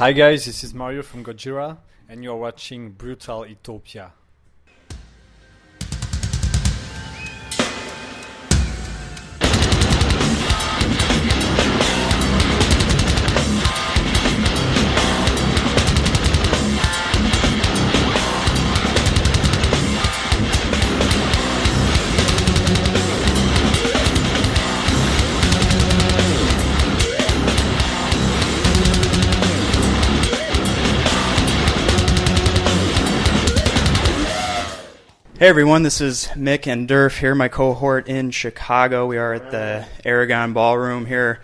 Hi guys, this is Mario from Gojira, and you're watching Brutalitopia. Hey everyone, this is Mick and Durf here, my cohort in Chicago. We are at the Aragon Ballroom here,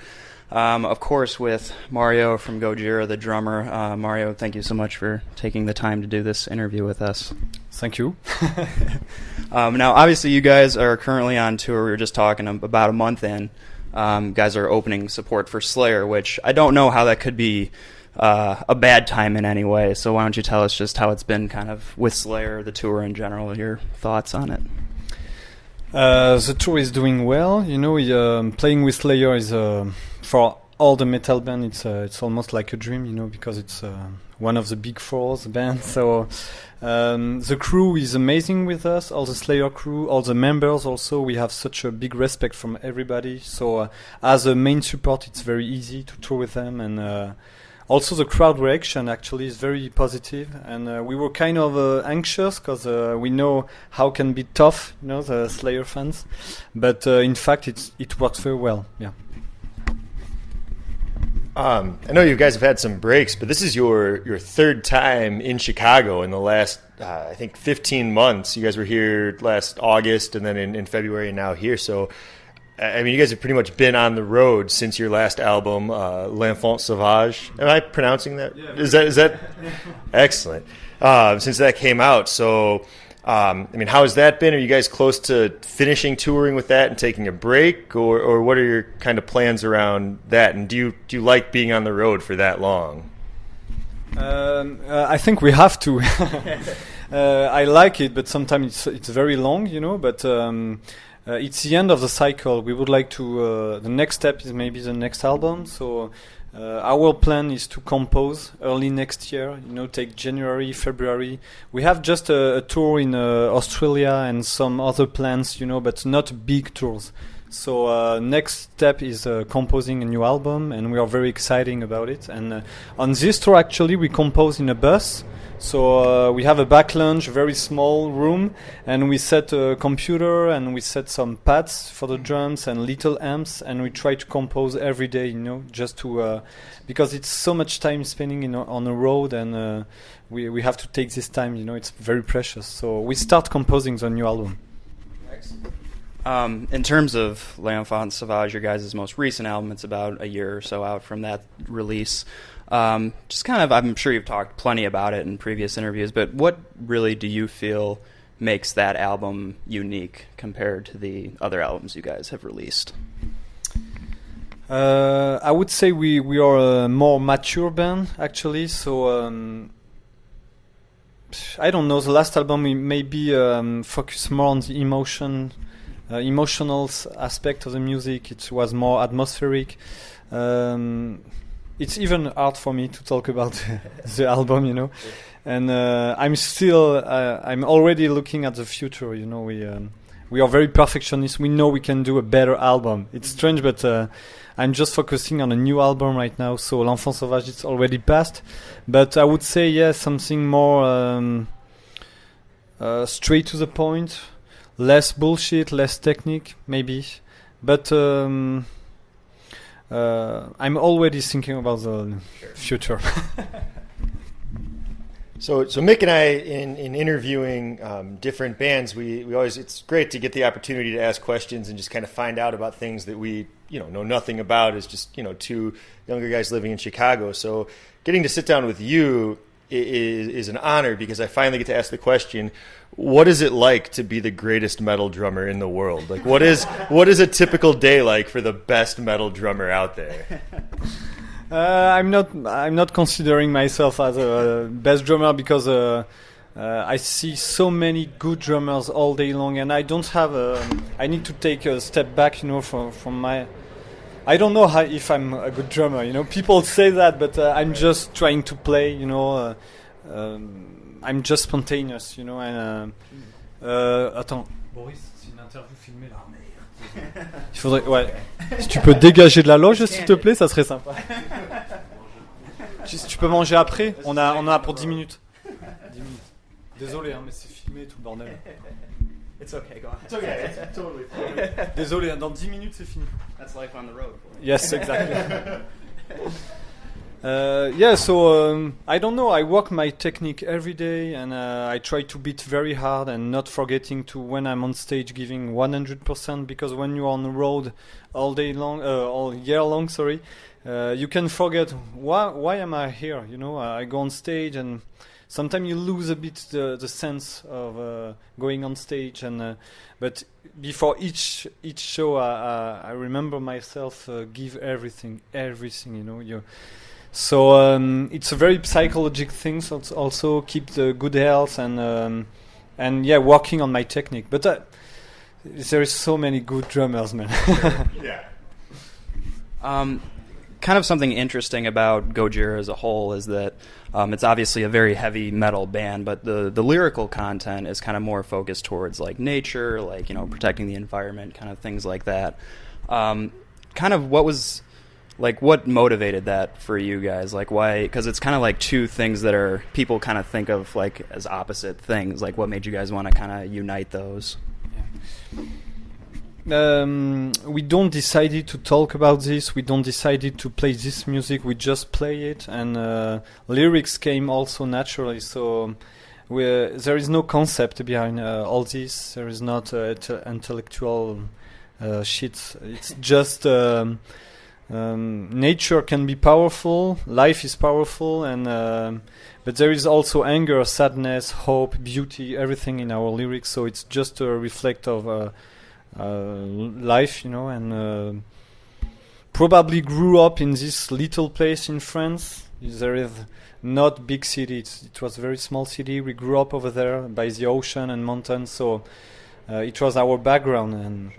of course with Mario from Gojira, the drummer. Mario, thank you so much for taking the time to do this interview with us. Thank you. Now, obviously you guys are currently on tour. We were just talking about a month in. Guys are opening support for Slayer, which I don't know how that could be a bad time in any way. So why don't you tell us just how it's been kind of with Slayer, the tour in general, your thoughts on it? The tour is doing well. You know, playing with Slayer is for all the metal band. It's almost like a dream, you know, because it's one of the big four bands. So the crew is amazing with us. All the Slayer crew, all the members. Also, we have such a big respect from everybody. So as a main support, it's very easy to tour with them and. Also, the crowd reaction actually is very positive, and we were kind of anxious because we know how can be tough, you know, the Slayer fans. But in fact, it works very well. Yeah. I know you guys have had some breaks, but this is your third time in Chicago in the last I think 15 months. You guys were here last August, and then in February, and now here. So. I mean, you guys have pretty much been on the road since your last album, L'Enfant Sauvage. Am I pronouncing that? Yeah. Is that excellent? Since that came out, so I mean, how has that been? Are you guys close to finishing touring with that and taking a break, or what are your kind of plans around that? And do you like being on the road for that long? I think we have to. I like it, but sometimes it's very long, you know. But it's the end of the cycle. We would like to. The next step is maybe the next album. So our plan is to compose early next year. You know, take January, February. We have just a tour in Australia and some other plans. You know, but not big tours. So next step is composing a new album, and we are very excited about it. And on this tour, actually, we compose in a bus. So we have a back lounge, a very small room, and we set a computer and we set some pads for the drums and little amps, and we try to compose every day, you know, just to because it's so much time spending on the road, and we have to take this time, you know, it's very precious. So we start composing the new album. In terms of L'Enfant Sauvage, your guys' most recent album, it's about a year or so out from that release. Just kind of, I'm sure you've talked plenty about it in previous interviews, but what really do you feel makes that album unique compared to the other albums you guys have released? I would say we are a more mature band, actually. So I don't know. The last album we maybe focused more on the emotional aspect of the music. It was more atmospheric. It's even hard for me to talk about the album, you know, and I'm already looking at the future. You know, we are very perfectionist. We know we can do a better album. It's strange, but I'm just focusing on a new album right now. So L'Enfant Sauvage is already passed, but I would say something more straight to the point, less bullshit, less technique, maybe, but. I'm already thinking about the future. So Mick and I, in interviewing different bands, we always, it's great to get the opportunity to ask questions and just kind of find out about things that we know nothing about as just two younger guys living in Chicago. So getting to sit down with you is an honor because I finally get to ask the question: what is it like to be the greatest metal drummer in the world? Like, what is a typical day like for the best metal drummer out there? I'm not considering myself as a best drummer because I see so many good drummers all day long, and I don't have I need to take a step back, you know, from my I don't know if I'm a good drummer. You know, people say that, but I'm just trying to play. You know, I'm just spontaneous. You know, and attends. Boris, c'est une interview filmée là. Il faudrait, ouais. Si tu peux dégager de la loge, s'il te plaît, ça serait sympa. Tu peux manger après. On a pour 10 minutes. 10 minutes. Désolé, hein, mais c'est filmé tout le bordel. It's okay, go on. It's okay. It's totally fine. Désolé, hein, dans 10 minutes c'est fini. That's life on the road. Yes, exactly. Yeah, so I don't know. I work my technique every day, and I try to beat very hard and not forgetting to when I'm on stage giving 100%. Because when you're on the road all day long, all year long, sorry, you can forget why am I here? You know, I go on stage and sometimes you lose a bit the sense of going on stage, and but before each show, I remember myself give everything. You know, so it's a very psychological thing. So it's also keep the good health and yeah, working on my technique. But there is so many good drummers, man. Yeah. Kind of something interesting about Gojira as a whole is that it's obviously a very heavy metal band, but the lyrical content is kind of more focused towards like nature, like, you know, protecting the environment, kind of things like that. Kind of what motivated that for you guys? Like why? Because it's kind of like two things that are people kind of think of like as opposite things. Like what made you guys want to kind of unite those? We don't decided to talk about this. We don't decided to play this music. We just play it, and lyrics came also naturally. So there is no concept behind all this. There is not intellectual shit. It's just nature can be powerful. Life is powerful, and but there is also anger, sadness, hope, beauty, everything in our lyrics. So it's just a reflect of. Life, you know, and probably grew up in this little place in France. There is not big city. It was a very small city. We grew up over there by the ocean and mountains, so it was our background, and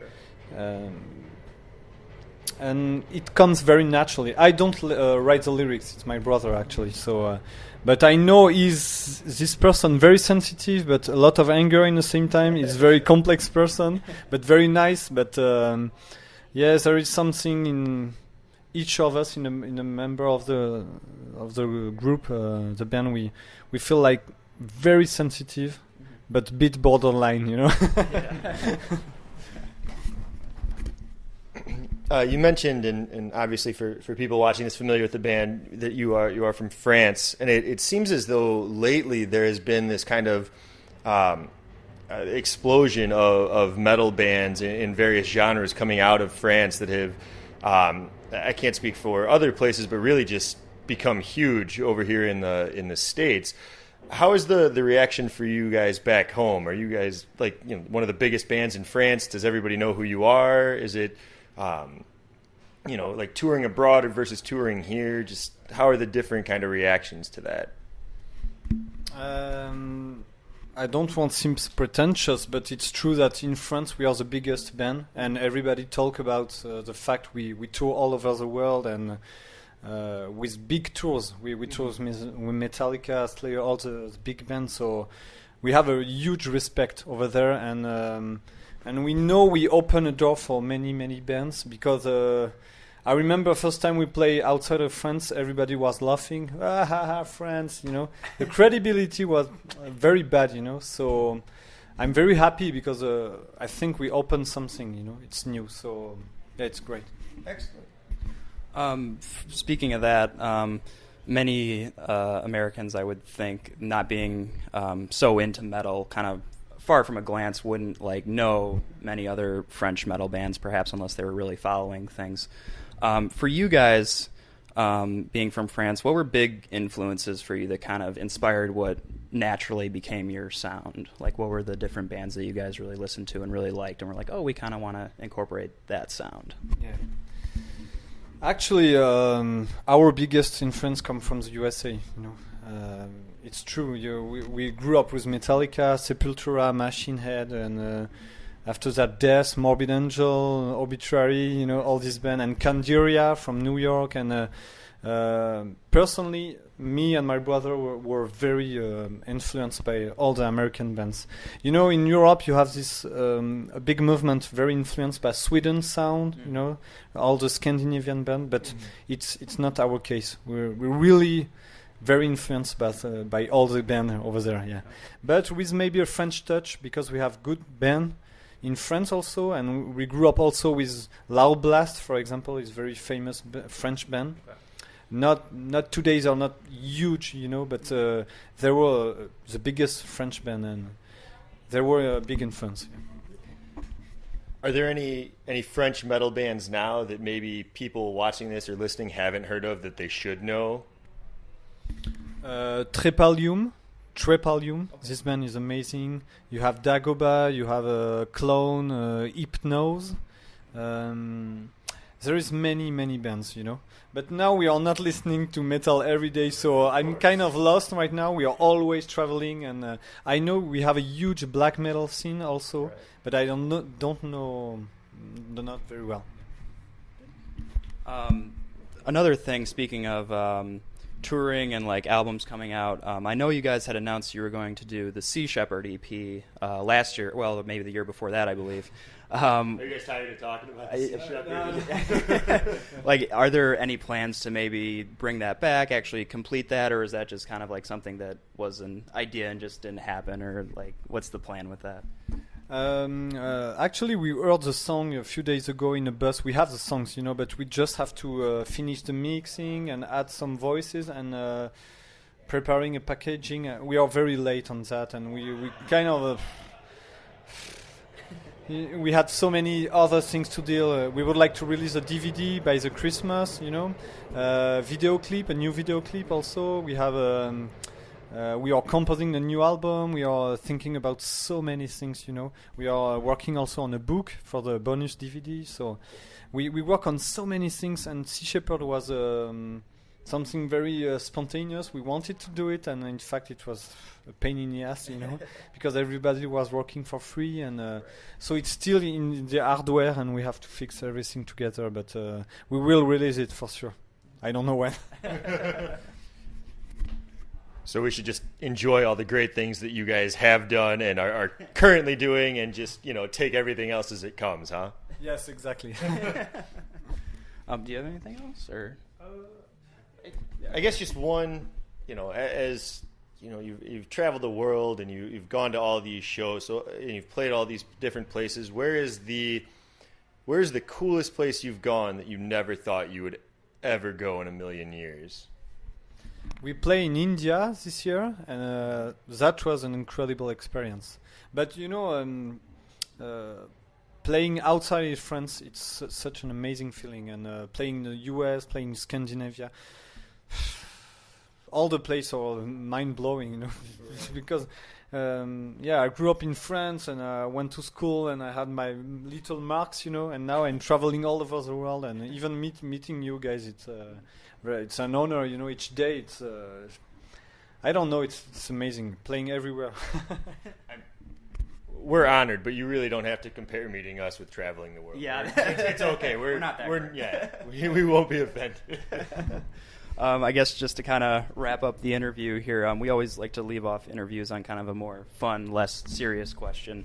and it comes very naturally. I don't write the lyrics. It's my brother actually. So. But I know he's this person very sensitive, but a lot of anger in the same time. He's a very complex person, but very nice. But yes, there is something in each of us, in a member of the group, the band. We feel like very sensitive, but a bit borderline, you know. You mentioned, and obviously for people watching this familiar with the band, that you are from France, and it seems as though lately there has been this kind of explosion of metal bands in various genres coming out of France that have, I can't speak for other places, but really just become huge over here in the States. How is the reaction for you guys back home? Are you guys like, you know, one of the biggest bands in France? Does everybody know who you are? Is it you know, like touring abroad versus touring here? Just how are the different kind of reactions to that? I don't want to seem pretentious, but it's true that in France we are the biggest band, and everybody talk about the fact we tour all over the world, and with big tours. We tour with Metallica, Slayer, all the big bands. So we have a huge respect over there, and we know we open a door for many bands, because I remember first time we play outside of France, everybody was laughing. Ah, ha, ha, France, you know. The credibility was very bad, you know. So I'm very happy because I think we opened something, you know. It's new, so yeah, it's great. Excellent. Speaking of that, many Americans, I would think, not being so into metal, kind of far from a glance, wouldn't like know many other French metal bands, perhaps, unless they were really following things. For you guys, being from France, what were big influences for you that kind of inspired what naturally became your sound? Like, what were the different bands that you guys really listened to and really liked, and were like, oh, we kind of want to incorporate that sound? Yeah. Actually, our biggest influence come from the USA. You know, it's true. We grew up with Metallica, Sepultura, Machine Head, and After that, Death, Morbid Angel, Obituary, you know, all these bands, and Candiria from New York. And personally, me and my brother were very influenced by all the American bands. You know, in Europe, you have this a big movement, very influenced by Sweden sound. You know, all the Scandinavian band, but it's not our case. We're really very influenced by all the band over there. Yeah, but with maybe a French touch, because we have good band in France also, and we grew up also with Loud Blast, for example, is very famous French band. Not today, they are not huge, you know, but they were the biggest French band, and they were a big influence. Yeah. Are there any French metal bands now that maybe people watching this or listening haven't heard of that they should know? Trepalium. This band is amazing. You have Dagoba, you have Clone, Hypnose. There is many bands, you know. But now we are not listening to metal every day, so I'm kind of lost right now. We are always traveling, and I know we have a huge black metal scene also, but I don't know not very well. Another thing, speaking of touring and like albums coming out, I know you guys had announced you were going to do the Sea Shepherd EP last year, well, maybe the year before that, I believe. Are you guys tired of talking about Sea Shepherd? Like, are there any plans to maybe bring that back, actually complete that, or is that just kind of like something that was an idea and just didn't happen, or like, what's the plan with that? Actually, we heard the song a few days ago in a bus. We have the songs, you know, but we just have to finish the mixing and add some voices and preparing a packaging. We are very late on that, and we kind of we had so many other things to deal. We would like to release a DVD by the Christmas, you know, a new video clip also. We have we are composing a new album. We are thinking about so many things, you know. We are working also on a book for the bonus DVD. So we work on so many things, and Sea Shepherd was something very spontaneous. We wanted to do it, and in fact it was a pain in the ass, you know, because everybody was working for free, and so it's still in the hardware, and we have to fix everything together, but we will release it for sure. I don't know when. So we should just enjoy all the great things that you guys have done and are currently doing, and just, you know, take everything else as it comes, huh? Yes, exactly. Do you have anything else, or? I guess just one, you know, as you know, you've traveled the world and you've gone to all these shows, so and you've played all these different places. Where's the coolest place you've gone that you never thought you would ever go in a million years? We play in India this year, and that was an incredible experience. But you know, playing outside of France, it's such an amazing feeling. And playing in the US, playing in Scandinavia, all the places are mind-blowing, you know, because I grew up in France, and I went to school, and I had my little marks, you know, and now I'm traveling all over the world, and even meeting you guys, it's an honor, you know. Each day, it's I don't know, it's amazing playing everywhere. We're honored, but you really don't have to compare meeting us with traveling the world. Yeah, it's okay. We're not that great. We won't be offended. I guess just to kind of wrap up the interview here, we always like to leave off interviews on kind of a more fun, less serious question.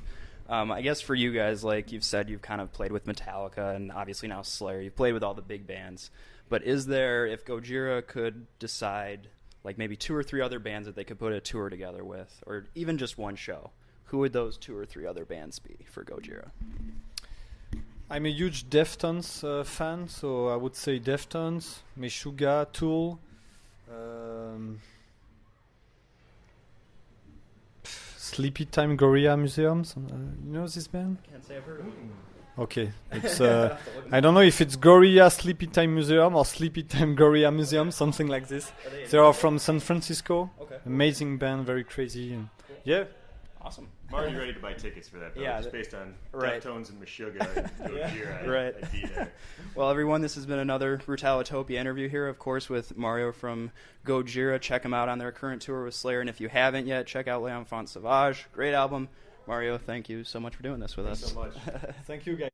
I guess for you guys, like you've said, you've kind of played with Metallica and obviously now Slayer. You've played with all the big bands. But is there, if Gojira could decide, like maybe 2 or 3 other bands that they could put a tour together with, or even just one show, who would those 2 or 3 other bands be for Gojira? I'm a huge Deftones fan, so I would say Deftones, Meshuggah, Tool, Sleepy Time Gorilla Museum. You know this band? Can't say I've heard of it. Okay, it's I don't know if it's Gorilla Sleepy Time Museum or Sleepy Time Gorilla Museum, something like this. They are from San Francisco. Okay. Amazing band, very crazy. And yeah. Awesome. I'm already ready to buy tickets for that, though. Yeah, just based on right. Deftones and Meshuggah and Gojira. Right. I'd be there. Well, everyone, this has been another Brutalitopia interview here, of course, with Mario from Gojira. Check them out on their current tour with Slayer, and if you haven't yet, check out L'Enfant Sauvage. Great album, Mario, thank you so much for doing this with us. so much. Thank you, guys.